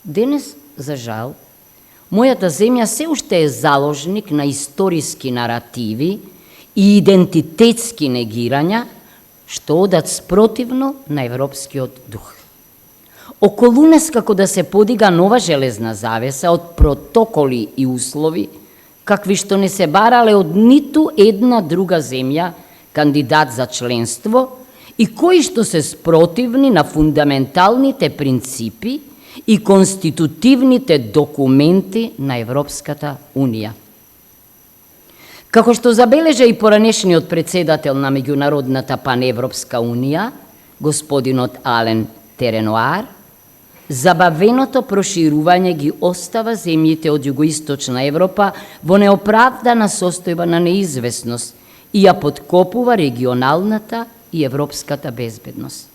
Денес, за жал, мојата земја се уште е заложник на историски наративи и идентитетски негирања, што одат спротивно на европскиот дух. Околу нас како да се подига нова железна завеса од протоколи и услови, какви што не се барале од ниту една друга земја кандидат за членство и кои што се спротивни на фундаменталните принципи и конститутивните документи на Европската Унија. Како што забележа и поранешниот председател на Меѓународната паневропска унија, господинот Ален Теренуар, забавеното проширување ги остава земјите од југоисточна Европа во неоправдана состојба на неизвестност и ја поткопува регионалната и европската безбедност.